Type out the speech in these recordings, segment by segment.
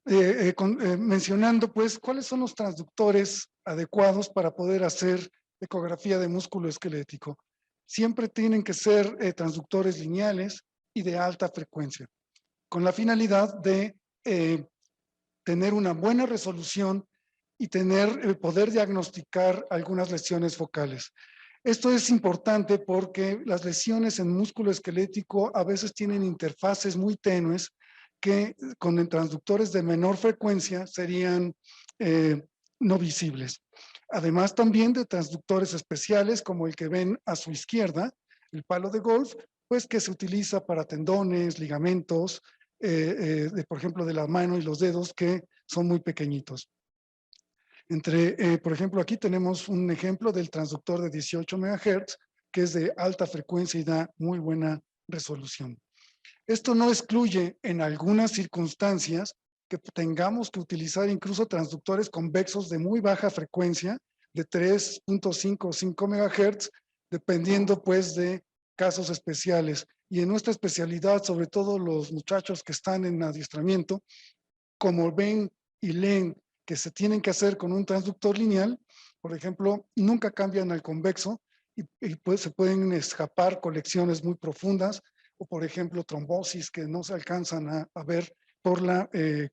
mencionando pues cuáles son los transductores adecuados para poder hacer ecografía de músculo esquelético. Siempre tienen que ser transductores lineales y de alta frecuencia, con la finalidad de tener una buena resolución y poder diagnosticar algunas lesiones focales. Esto es importante porque las lesiones en músculo esquelético a veces tienen interfaces muy tenues que con transductores de menor frecuencia serían no visibles. Además también de transductores especiales como el que ven a su izquierda, el palo de golf, pues que se utiliza para tendones, ligamentos, por ejemplo, de la mano y los dedos que son muy pequeñitos. Por ejemplo, aquí tenemos un ejemplo del transductor de 18 MHz, que es de alta frecuencia y da muy buena resolución. Esto no excluye en algunas circunstancias que tengamos que utilizar incluso transductores convexos de muy baja frecuencia, de 3.5 o 5 MHz, dependiendo pues de casos especiales. Y en nuestra especialidad, sobre todo los muchachos que están en adiestramiento, como ven y leen que se tienen que hacer con un transductor lineal, por ejemplo, nunca cambian al convexo y pues se pueden escapar colecciones muy profundas o, por ejemplo, trombosis que no se alcanzan a ver por la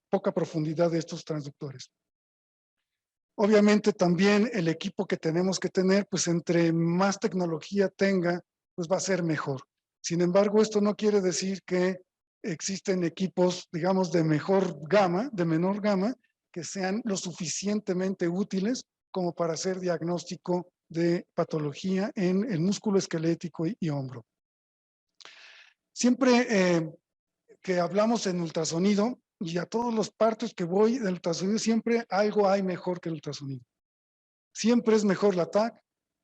poca profundidad de estos transductores. Obviamente también el equipo que tenemos que tener, pues entre más tecnología tenga, pues va a ser mejor. Sin embargo, esto no quiere decir que existen equipos, digamos, de mejor gama, de menor gama, que sean lo suficientemente útiles como para hacer diagnóstico de patología en el músculo esquelético y hombro. Siempre que hablamos en ultrasonido, y a todos los partos que voy del ultrasonido, siempre algo hay mejor que el ultrasonido. Siempre es mejor la TAC,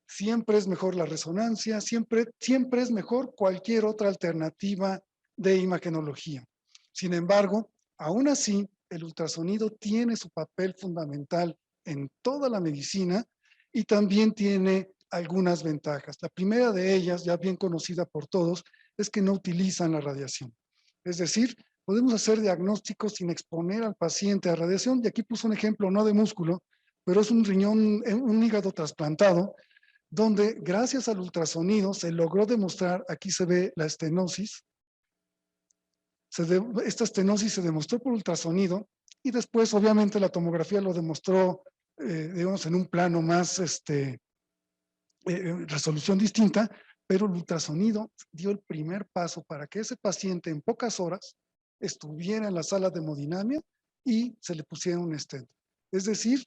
siempre es mejor la resonancia, siempre es mejor cualquier otra alternativa de imagenología. Sin embargo, aún así, el ultrasonido tiene su papel fundamental en toda la medicina y también tiene algunas ventajas. La primera de ellas, ya bien conocida por todos, es que no utilizan la radiación. Es decir, podemos hacer diagnósticos sin exponer al paciente a radiación. Y aquí puse un ejemplo no de músculo, pero es un riñón, un hígado trasplantado, donde gracias al ultrasonido se logró demostrar, aquí se ve la estenosis, esta estenosis se demostró por ultrasonido y después obviamente la tomografía lo demostró, digamos, en un plano más, resolución distinta, pero el ultrasonido dio el primer paso para que ese paciente en pocas horas estuviera en la sala de hemodinamia y se le pusiera un stent. Es decir,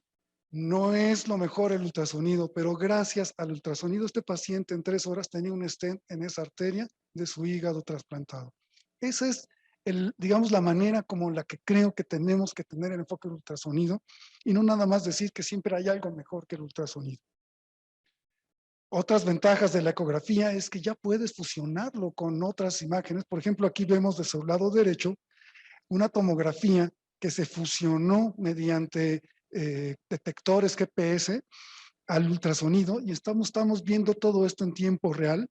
no es lo mejor el ultrasonido, pero gracias al ultrasonido este paciente en 3 horas tenía un stent en esa arteria de su hígado trasplantado. Esa es, digamos, la manera como la que creo que tenemos que tener el enfoque del ultrasonido y no nada más decir que siempre hay algo mejor que el ultrasonido. Otras ventajas de la ecografía es que ya puedes fusionarlo con otras imágenes. Por ejemplo, aquí vemos de su lado derecho una tomografía que se fusionó mediante detectores GPS al ultrasonido y estamos viendo todo esto en tiempo real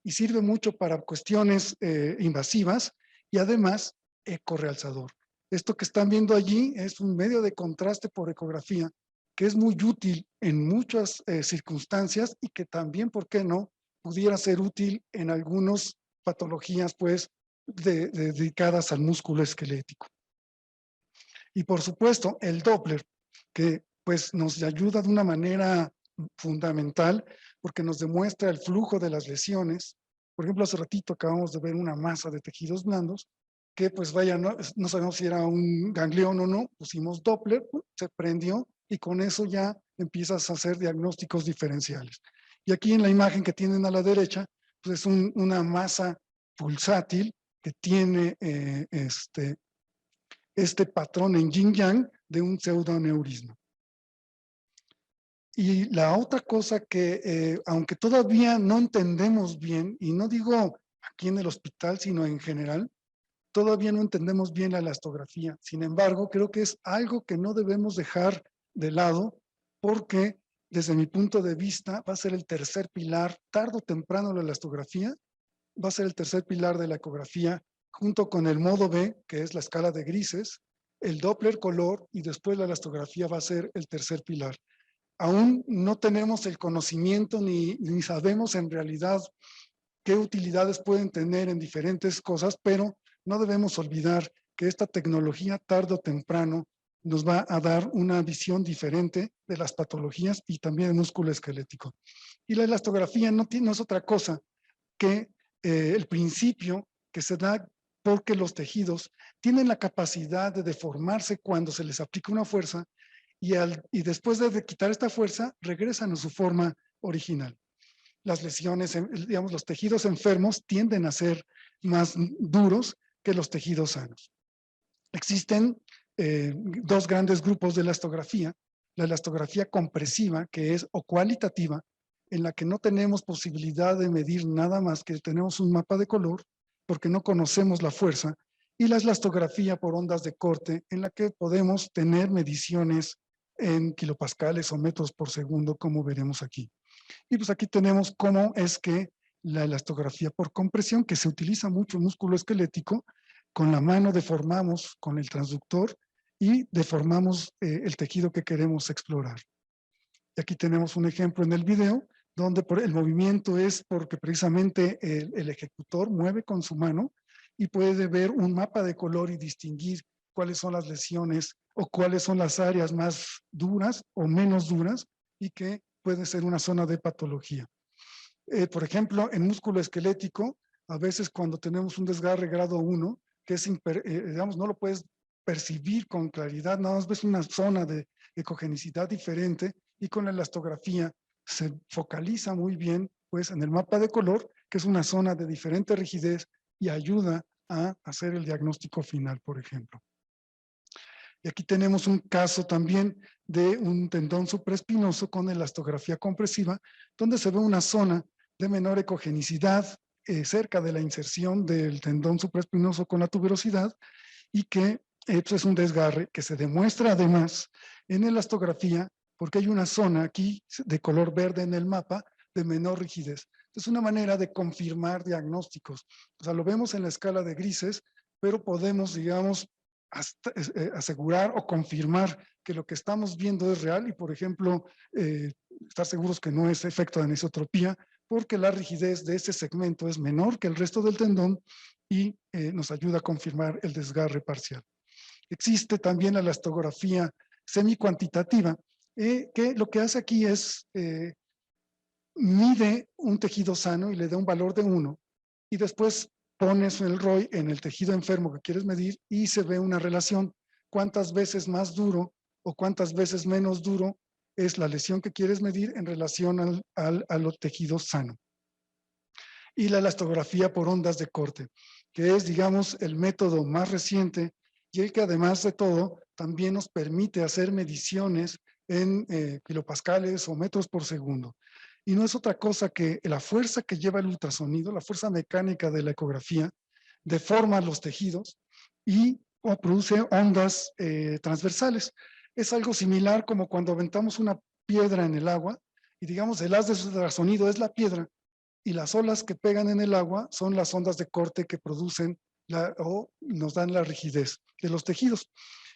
y sirve mucho para cuestiones invasivas y además ecorrealzador. Esto que están viendo allí es un medio de contraste por ecografía que es muy útil en muchas circunstancias y que también, ¿por qué no?, pudiera ser útil en algunas patologías, pues, dedicadas al músculo esquelético. Y por supuesto, el Doppler, que pues nos ayuda de una manera fundamental porque nos demuestra el flujo de las lesiones. Por ejemplo, hace ratito acabamos de ver una masa de tejidos blandos que pues vaya, no sabemos si era un ganglión o no, pusimos Doppler, se prendió y con eso ya empiezas a hacer diagnósticos diferenciales. Y aquí en la imagen que tienen a la derecha, pues es una masa pulsátil que tiene este patrón en yin-yang de un pseudoneurismo. Y la otra cosa que, aunque todavía no entendemos bien, y no digo aquí en el hospital, sino en general, todavía no entendemos bien la elastografía. Sin embargo, creo que es algo que no debemos dejar de lado porque, desde mi punto de vista, va a ser el tercer pilar, tarde o temprano la elastografía, va a ser el tercer pilar de la ecografía, junto con el modo B, que es la escala de grises, el Doppler color y después la elastografía va a ser el tercer pilar. Aún no tenemos el conocimiento ni sabemos en realidad qué utilidades pueden tener en diferentes cosas, pero no debemos olvidar que esta tecnología tarde o temprano nos va a dar una visión diferente de las patologías y también el músculo esquelético. Y la elastografía no es otra cosa que el principio que se da porque los tejidos tienen la capacidad de deformarse cuando se les aplica una fuerza y después de quitar esta fuerza regresan a su forma original. Las lesiones, digamos, los tejidos enfermos tienden a ser más duros que los tejidos sanos. Existen dos grandes grupos de elastografía. La elastografía compresiva, que es o cualitativa, en la que no tenemos posibilidad de medir nada más que tenemos un mapa de color, porque no conocemos la fuerza, y la elastografía por ondas de corte, en la que podemos tener mediciones en kilopascales o metros por segundo, como veremos aquí. Y pues aquí tenemos cómo es que la elastografía por compresión, que se utiliza mucho en músculo esquelético, con la mano deformamos con el transductor y deformamos el tejido que queremos explorar. Y aquí tenemos un ejemplo en el video, donde el movimiento es porque precisamente el ejecutor mueve con su mano y puede ver un mapa de color y distinguir cuáles son las lesiones o cuáles son las áreas más duras o menos duras y que puede ser una zona de patología. Por ejemplo, en músculo esquelético, a veces cuando tenemos un desgarre grado 1, que es, digamos, no lo puedes percibir con claridad, nada más ves una zona de ecogenicidad diferente y con la elastografía se focaliza muy bien pues, en el mapa de color, que es una zona de diferente rigidez y ayuda a hacer el diagnóstico final, por ejemplo. Y aquí tenemos un caso también de un tendón supraespinoso con elastografía compresiva, donde se ve una zona de menor ecogenicidad cerca de la inserción del tendón supraespinoso con la tuberosidad y que pues es un desgarre que se demuestra además en elastografía porque hay una zona aquí de color verde en el mapa de menor rigidez. Es una manera de confirmar diagnósticos. O sea, lo vemos en la escala de grises, pero podemos, digamos, asegurar o confirmar que lo que estamos viendo es real y, por ejemplo, estar seguros que no es efecto de anisotropía, porque la rigidez de ese segmento es menor que el resto del tendón y nos ayuda a confirmar el desgarre parcial. Existe también la elastografía semicuantitativa, que lo que hace aquí es mide un tejido sano y le da un valor de 1 y después pones el ROI en el tejido enfermo que quieres medir y se ve una relación. Cuántas veces más duro o cuántas veces menos duro es la lesión que quieres medir en relación a los tejidos sanos. Y la elastografía por ondas de corte, que es, digamos, el método más reciente y el que además de todo también nos permite hacer mediciones en kilopascales o metros por segundo. Y no es otra cosa que la fuerza que lleva el ultrasonido, la fuerza mecánica de la ecografía, deforma los tejidos y produce ondas transversales. Es algo similar como cuando aventamos una piedra en el agua y digamos el haz de ultrasonido es la piedra y las olas que pegan en el agua son las ondas de corte que producen o nos dan la rigidez de los tejidos.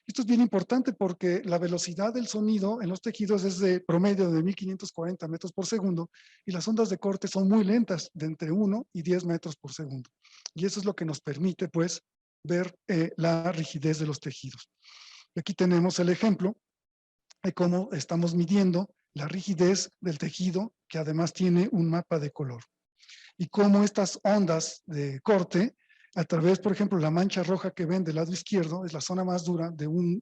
Esto es bien importante porque la velocidad del sonido en los tejidos es de promedio de 1540 metros por segundo y las ondas de corte son muy lentas, de entre 1 y 10 metros por segundo. Y eso es lo que nos permite, pues, ver la rigidez de los tejidos. Y aquí tenemos el ejemplo de cómo estamos midiendo la rigidez del tejido, que además tiene un mapa de color. Y cómo estas ondas de corte a través, por ejemplo, la mancha roja que ven del lado izquierdo, es la zona más dura de un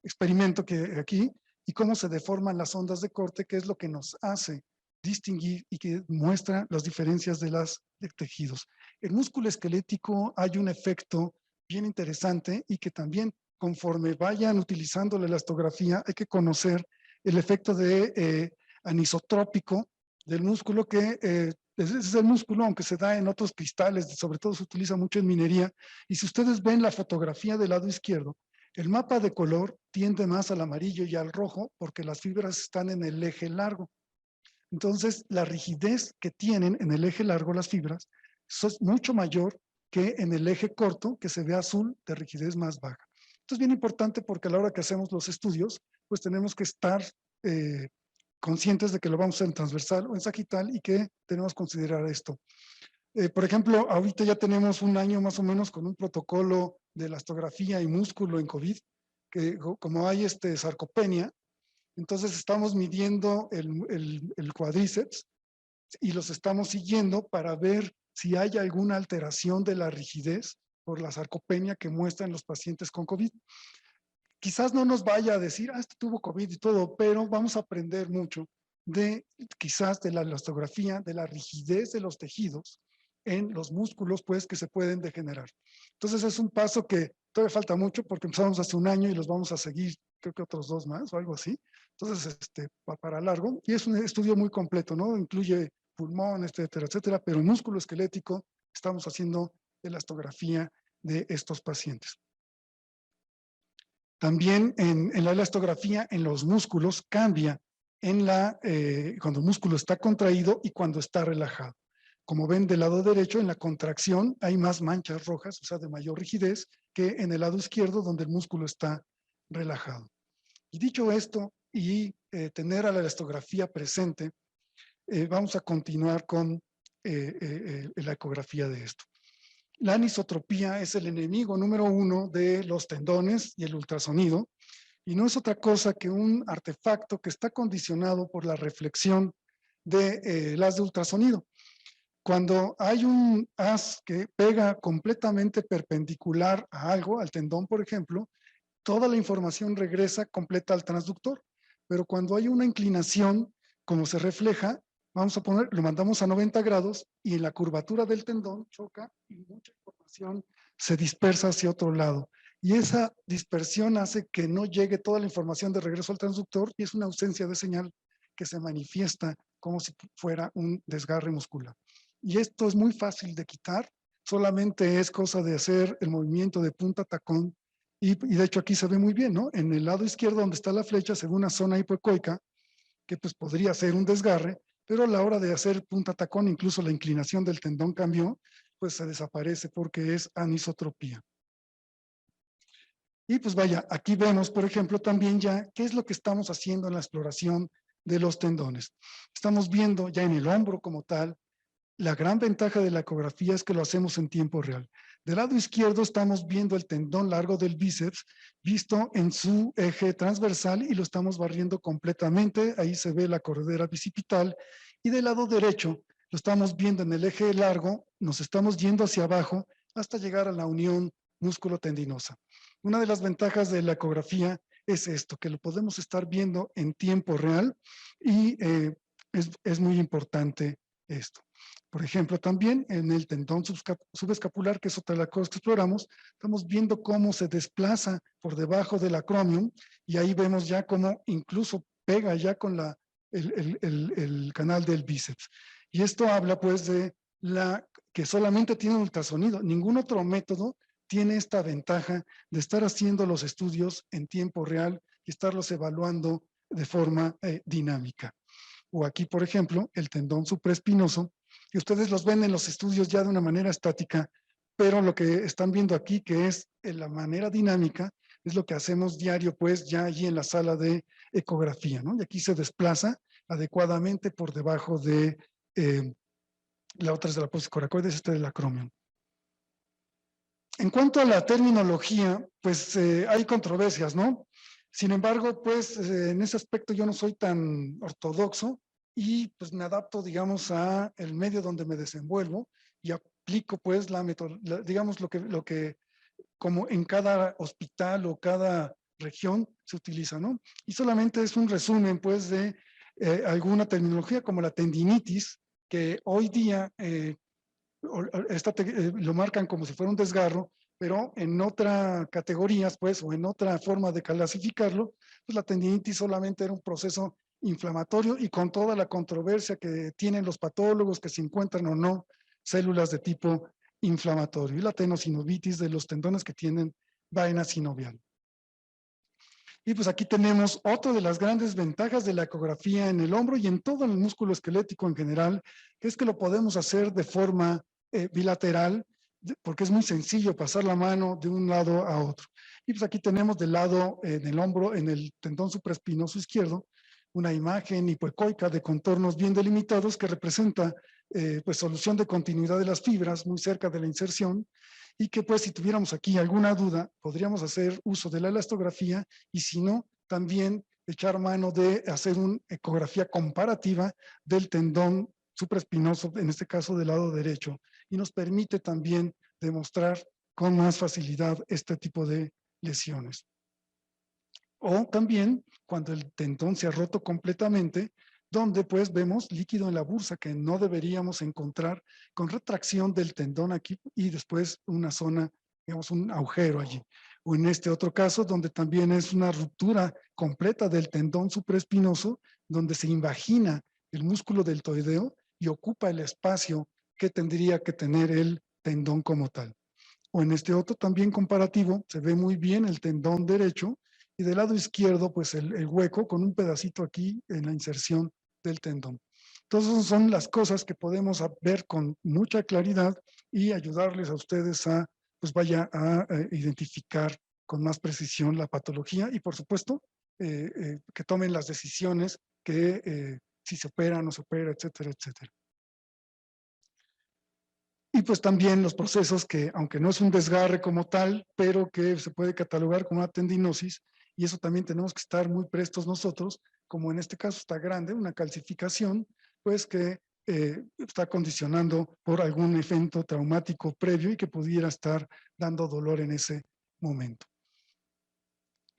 experimento que aquí, y cómo se deforman las ondas de corte, que es lo que nos hace distinguir y que muestra las diferencias de los tejidos. El músculo esquelético hay un efecto bien interesante y que también conforme vayan utilizando la elastografía hay que conocer el efecto de anisotrópico del músculo que ese es el músculo, aunque se da en otros cristales, sobre todo se utiliza mucho en minería. Y si ustedes ven la fotografía del lado izquierdo, el mapa de color tiende más al amarillo y al rojo porque las fibras están en el eje largo. Entonces, la rigidez que tienen en el eje largo las fibras es mucho mayor que en el eje corto, que se ve azul, de rigidez más baja. Esto es bien importante porque a la hora que hacemos los estudios, pues tenemos que estar conscientes de que lo vamos a hacer en transversal o en sagital y que tenemos que considerar esto. Por ejemplo, ahorita ya tenemos un año más o menos con un protocolo de elastografía y músculo en COVID, que como hay sarcopenia, entonces estamos midiendo el cuádriceps y los estamos siguiendo para ver si hay alguna alteración de la rigidez por la sarcopenia que muestran los pacientes con COVID. Quizás no nos vaya a decir, este tuvo COVID y todo, pero vamos a aprender mucho quizás de la elastografía, de la rigidez de los tejidos en los músculos, pues, que se pueden degenerar. Entonces, es un paso que todavía falta mucho porque empezamos hace un año y los vamos a seguir, creo que otros 2 más o algo así. Entonces, va para largo. Y es un estudio muy completo, ¿no? Incluye pulmón, etcétera, etcétera, pero músculo esquelético estamos haciendo elastografía de estos pacientes. También en la elastografía, en los músculos, cambia cuando el músculo está contraído y cuando está relajado. Como ven del lado derecho, en la contracción hay más manchas rojas, o sea, de mayor rigidez, que en el lado izquierdo, donde el músculo está relajado. Y dicho esto, y tener a la elastografía presente, vamos a continuar con la ecografía de esto. La anisotropía es el enemigo número 1 de los tendones y el ultrasonido, y no es otra cosa que un artefacto que está condicionado por la reflexión de las de ultrasonido. Cuando hay un haz que pega completamente perpendicular a algo, al tendón, por ejemplo, toda la información regresa completa al transductor. Pero cuando hay una inclinación, como se refleja, vamos a poner, lo mandamos a 90 grados y en la curvatura del tendón choca y mucha información se dispersa hacia otro lado. Y esa dispersión hace que no llegue toda la información de regreso al transductor y es una ausencia de señal que se manifiesta como si fuera un desgarre muscular. Y esto es muy fácil de quitar, solamente es cosa de hacer el movimiento de punta tacón y de hecho aquí se ve muy bien, ¿no? En el lado izquierdo donde está la flecha se ve una zona hipoecoica que pues podría ser un desgarre, pero a la hora de hacer punta tacón, incluso la inclinación del tendón cambió, pues se desaparece porque es anisotropía. Y pues vaya, aquí vemos, por ejemplo, también ya qué es lo que estamos haciendo en la exploración de los tendones. Estamos viendo ya en el hombro como tal. La gran ventaja de la ecografía es que lo hacemos en tiempo real. Del lado izquierdo estamos viendo el tendón largo del bíceps visto en su eje transversal y lo estamos barriendo completamente. Ahí se ve la corredera bicipital. Y del lado derecho lo estamos viendo en el eje largo, nos estamos yendo hacia abajo hasta llegar a la unión músculo-tendinosa. Una de las ventajas de la ecografía es esto, que lo podemos estar viendo en tiempo real y es muy importante esto. Por ejemplo, también en el tendón subescapular, que es otra de las cosas que exploramos, estamos viendo cómo se desplaza por debajo del acromion y ahí vemos ya cómo incluso pega ya con el canal del bíceps. Y esto habla pues de que solamente tiene ultrasonido. Ningún otro método tiene esta ventaja de estar haciendo los estudios en tiempo real y estarlos evaluando de forma dinámica. O aquí, por ejemplo, el tendón supraespinoso, que ustedes los ven en los estudios ya de una manera estática, pero lo que están viendo aquí, que es en la manera dinámica, es lo que hacemos diario, pues, ya allí en la sala de ecografía, ¿no? Y aquí se desplaza adecuadamente por debajo de la otra es de la apófisis coracoides, esta del acromion. En cuanto a la terminología, pues hay controversias, ¿no? Sin embargo, pues en ese aspecto yo no soy tan ortodoxo y pues me adapto, digamos, a el medio donde me desenvuelvo y aplico pues digamos lo que como en cada hospital o cada región se utiliza, ¿no? Y solamente es un resumen pues de alguna terminología como la tendinitis, que hoy día lo marcan como si fuera un desgarro, pero en otras categorías, pues, o en otra forma de clasificarlo, pues la tendinitis solamente era un proceso inflamatorio y con toda la controversia que tienen los patólogos que se encuentran o no células de tipo inflamatorio y la tenosinovitis de los tendones que tienen vaina sinovial. Y pues aquí tenemos otra de las grandes ventajas de la ecografía en el hombro y en todo el músculo esquelético en general, que es que lo podemos hacer de forma bilateral, porque es muy sencillo pasar la mano de un lado a otro. Y pues aquí tenemos del lado del hombro, en el tendón supraespinoso izquierdo, una imagen hipoecoica de contornos bien delimitados que representa pues solución de continuidad de las fibras muy cerca de la inserción, y que pues si tuviéramos aquí alguna duda, podríamos hacer uso de la elastografía, y si no, también echar mano de hacer una ecografía comparativa del tendón supraespinoso, en este caso del lado derecho, y nos permite también demostrar con más facilidad este tipo de lesiones. O también cuando el tendón se ha roto completamente, donde pues vemos líquido en la bursa que no deberíamos encontrar, con retracción del tendón aquí y después una zona, digamos, un agujero allí. O en este otro caso, donde también es una ruptura completa del tendón supraespinoso, donde se invagina el músculo deltoideo y ocupa el espacio que tendría que tener el tendón como tal. O en este otro también comparativo, se ve muy bien el tendón derecho, y del lado izquierdo, pues el hueco con un pedacito aquí en la inserción del tendón. Entonces son las cosas que podemos ver con mucha claridad y ayudarles a ustedes a, pues vaya a identificar con más precisión la patología, y por supuesto que tomen las decisiones que si se opera, no se opera, etcétera, etcétera. Y pues también los procesos que, aunque no es un desgarre como tal, pero que se puede catalogar como una tendinosis, y eso también tenemos que estar muy prestos nosotros, como en este caso está grande, una calcificación, pues que está condicionando por algún evento traumático previo y que pudiera estar dando dolor en ese momento.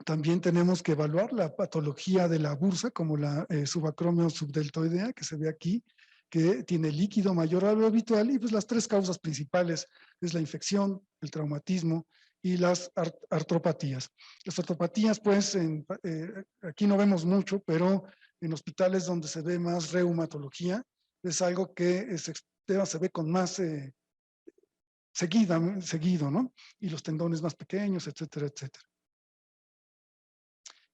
También tenemos que evaluar la patología de la bursa, como la subacromio subdeltoidea, que se ve aquí, que tiene líquido mayor a lo habitual, y pues las tres causas principales es la infección, el traumatismo y las artropatías. Las artropatías, pues, aquí no vemos mucho, pero en hospitales donde se ve más reumatología, es algo que se ve con más seguido, ¿no? Y los tendones más pequeños, etcétera, etcétera.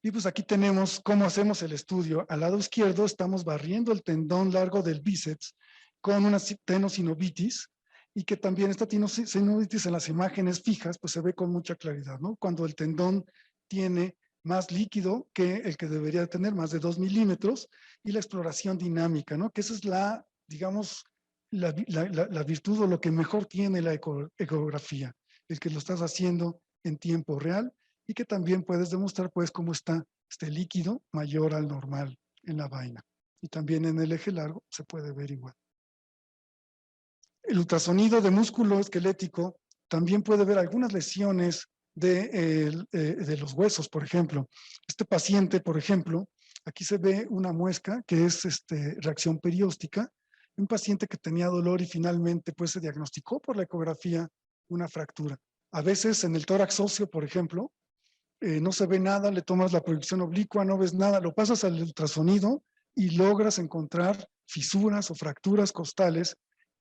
Y pues aquí tenemos cómo hacemos el estudio. Al lado izquierdo estamos barriendo el tendón largo del bíceps con una tenosinovitis, y que también esta tenosinovitis en las imágenes fijas pues se ve con mucha claridad, ¿no? Cuando el tendón tiene más líquido que el que debería tener, más de 2 milímetros, y la exploración dinámica, ¿no? Que esa es la, digamos, la virtud o lo que mejor tiene la ecografía, el que lo estás haciendo en tiempo real, y que también puedes demostrar pues cómo está este líquido mayor al normal en la vaina. Y también en el eje largo se puede ver igual. El ultrasonido de músculo esquelético también puede ver algunas lesiones de los huesos, por ejemplo. Este paciente, por ejemplo, aquí se ve una muesca que es reacción perióstica, un paciente que tenía dolor y finalmente pues se diagnosticó por la ecografía una fractura. A veces en el tórax óseo, por ejemplo, no se ve nada, le tomas la proyección oblicua, no ves nada, lo pasas al ultrasonido y logras encontrar fisuras o fracturas costales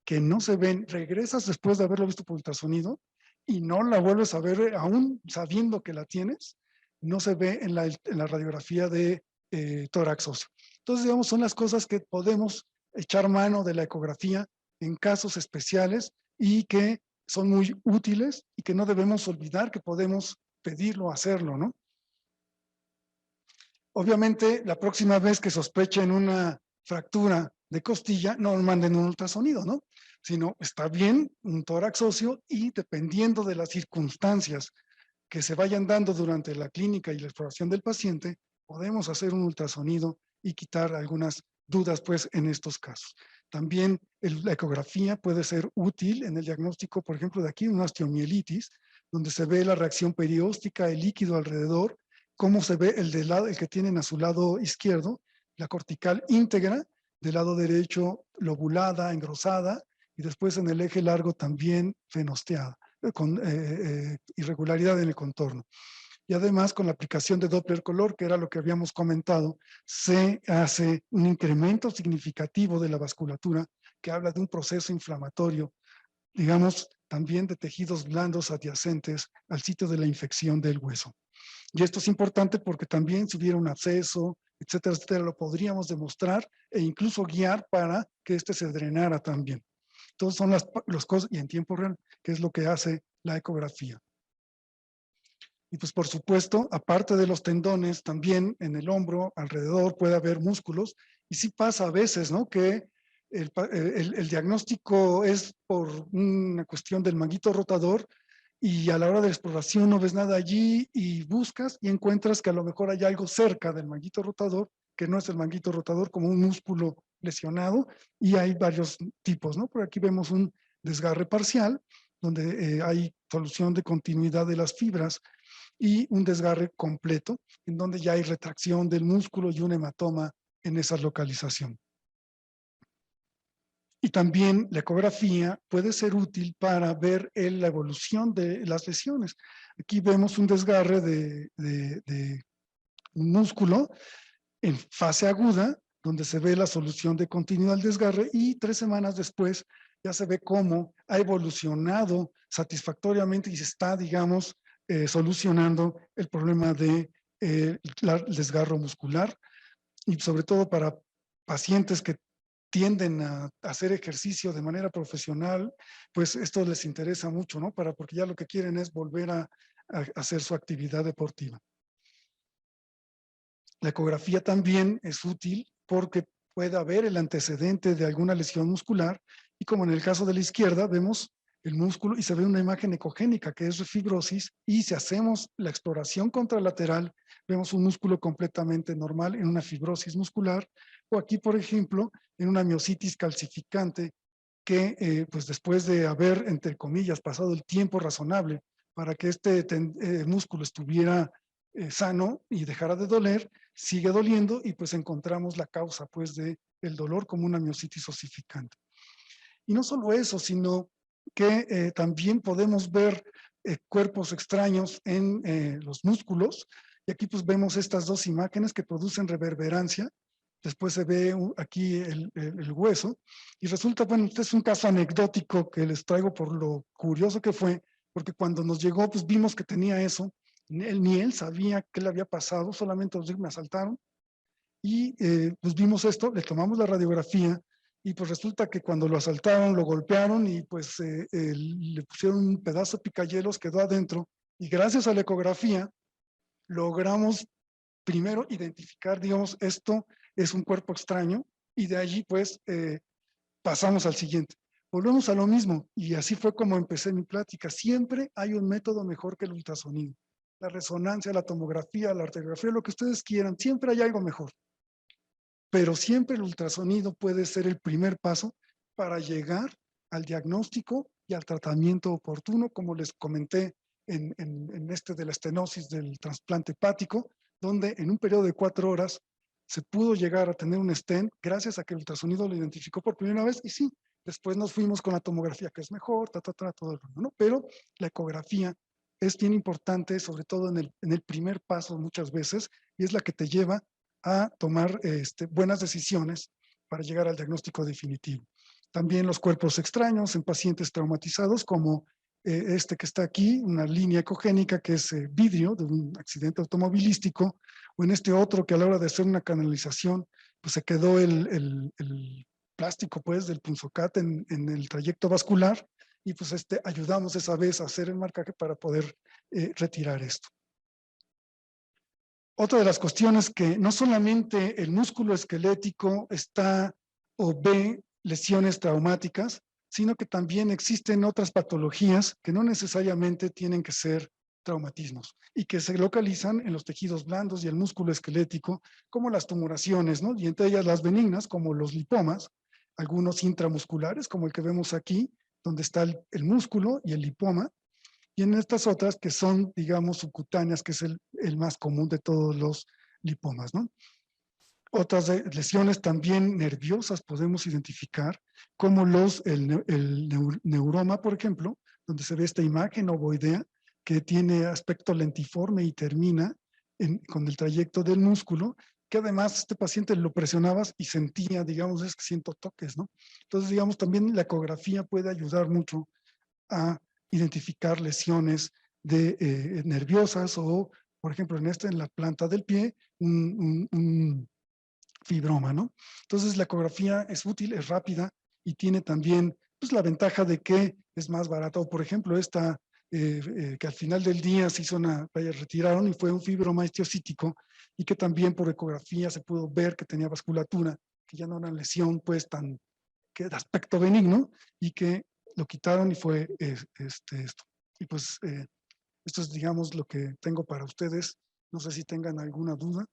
que no se ven. Regresas después de haberlo visto por ultrasonido y no la vuelves a ver, aún sabiendo que la tienes, no se ve en la radiografía de tórax óseo. Entonces, digamos, son las cosas que podemos echar mano de la ecografía en casos especiales y que son muy útiles, y que no debemos olvidar que podemos pedirlo, hacerlo, ¿no? Obviamente, la próxima vez que sospechen una fractura de costilla, no manden un ultrasonido, ¿no? Sino está bien un tórax óseo, y dependiendo de las circunstancias que se vayan dando durante la clínica y la exploración del paciente, podemos hacer un ultrasonido y quitar algunas dudas, pues, en estos casos. También la ecografía puede ser útil en el diagnóstico, por ejemplo, de aquí, una osteomielitis, donde se ve la reacción perióstica, el líquido alrededor, cómo se ve el que tienen a su lado izquierdo, la cortical íntegra, del lado derecho lobulada, engrosada, y después en el eje largo también fenosteada, con irregularidad en el contorno. Y además, con la aplicación de Doppler color, que era lo que habíamos comentado, se hace un incremento significativo de la vasculatura, que habla de un proceso inflamatorio, digamos, también de tejidos blandos adyacentes al sitio de la infección del hueso. Y esto es importante porque también si hubiera un absceso, etcétera, etcétera, lo podríamos demostrar e incluso guiar para que se drenara también. Entonces son las cosas, y en tiempo real, que es lo que hace la ecografía. Y pues por supuesto, aparte de los tendones, también en el hombro, alrededor puede haber músculos. Y sí pasa a veces, ¿no? Que el diagnóstico es por una cuestión del manguito rotador y a la hora de la exploración no ves nada allí y buscas y encuentras que a lo mejor hay algo cerca del manguito rotador, que no es el manguito rotador, como un músculo lesionado, y hay varios tipos, ¿no? Por aquí vemos un desgarre parcial, donde hay solución de continuidad de las fibras, y un desgarre completo, en donde ya hay retracción del músculo y un hematoma en esa localización. Y también la ecografía puede ser útil para ver la evolución de las lesiones. Aquí vemos un desgarre de un músculo en fase aguda, donde se ve la solución de continuidad del desgarre, y 3 semanas después ya se ve cómo ha evolucionado satisfactoriamente y se está, digamos, solucionando el problema de el desgarro muscular, y sobre todo para pacientes que tienden a hacer ejercicio de manera profesional, pues esto les interesa mucho, ¿no? Porque ya lo que quieren es volver a hacer su actividad deportiva. La ecografía también es útil porque puede haber el antecedente de alguna lesión muscular, y como en el caso de la izquierda vemos el músculo y se ve una imagen ecogénica que es fibrosis, y si hacemos la exploración contralateral vemos un músculo completamente normal en una fibrosis muscular, o aquí por ejemplo en una miositis calcificante que pues después de haber, entre comillas, pasado el tiempo razonable para que este músculo estuviera sano y dejara de doler, sigue doliendo, y pues encontramos la causa pues de el dolor como una miositis osificante. Y no solo eso, sino que también podemos ver cuerpos extraños en los músculos, y aquí pues vemos estas dos imágenes que producen reverberancia. Después se ve aquí el hueso, y resulta, bueno, este es un caso anecdótico que les traigo por lo curioso que fue, porque cuando nos llegó pues vimos que tenía eso, ni él sabía qué le había pasado, solamente nos dijo, me asaltaron, y pues vimos esto, le tomamos la radiografía, y pues resulta que cuando lo asaltaron, lo golpearon, y pues le pusieron un pedazo de picayelos, quedó adentro, y gracias a la ecografía logramos primero identificar, digamos, esto es un cuerpo extraño, y de allí pues pasamos al siguiente. Volvemos a lo mismo, y así fue como empecé mi plática. Siempre hay un método mejor que el ultrasonido. La resonancia, la tomografía, la arteriografía, lo que ustedes quieran, siempre hay algo mejor. Pero siempre el ultrasonido puede ser el primer paso para llegar al diagnóstico y al tratamiento oportuno, como les comenté en este de la estenosis del trasplante hepático, donde en un periodo de 4 horas se pudo llegar a tener un stent gracias a que el ultrasonido lo identificó por primera vez. Y sí, después nos fuimos con la tomografía, que es mejor, todo el rollo, ¿no? Pero la ecografía es bien importante, sobre todo en el primer paso muchas veces, y es la que te lleva a tomar buenas decisiones para llegar al diagnóstico definitivo. También los cuerpos extraños en pacientes traumatizados, como este que está aquí, una línea ecogénica que es vidrio de un accidente automovilístico, o en este otro que a la hora de hacer una canalización, pues se quedó el plástico pues del punzocat en el trayecto vascular, y pues ayudamos esa vez a hacer el marcaje para poder retirar esto. Otra de las cuestiones que no solamente el músculo esquelético está o ve lesiones traumáticas, sino que también existen otras patologías que no necesariamente tienen que ser traumatismos y que se localizan en los tejidos blandos y el músculo esquelético, como las tumoraciones, ¿no? Y entre ellas las benignas, como los lipomas, algunos intramusculares, como el que vemos aquí, donde está el músculo y el lipoma, y en estas otras que son, digamos, subcutáneas, que es el más común de todos los lipomas, ¿no? Otras lesiones también nerviosas podemos identificar, como el neuroma, por ejemplo, donde se ve esta imagen ovoidea que tiene aspecto lentiforme y termina con el trayecto del músculo, que además este paciente lo presionabas y sentía, digamos, es que siento toques, ¿no? Entonces, digamos, también la ecografía puede ayudar mucho a identificar lesiones nerviosas, o, por ejemplo, en la planta del pie, un fibroma, ¿no? Entonces, la ecografía es útil, es rápida, y tiene también pues, la ventaja de que es más barata. O, por ejemplo, esta que al final del día se hizo retiraron y fue un fibromielocítico y que también por ecografía se pudo ver que tenía vasculatura, que ya no era una lesión pues tan que de aspecto benigno y que lo quitaron y fue esto. Y pues esto es digamos lo que tengo para ustedes. No sé si tengan alguna duda.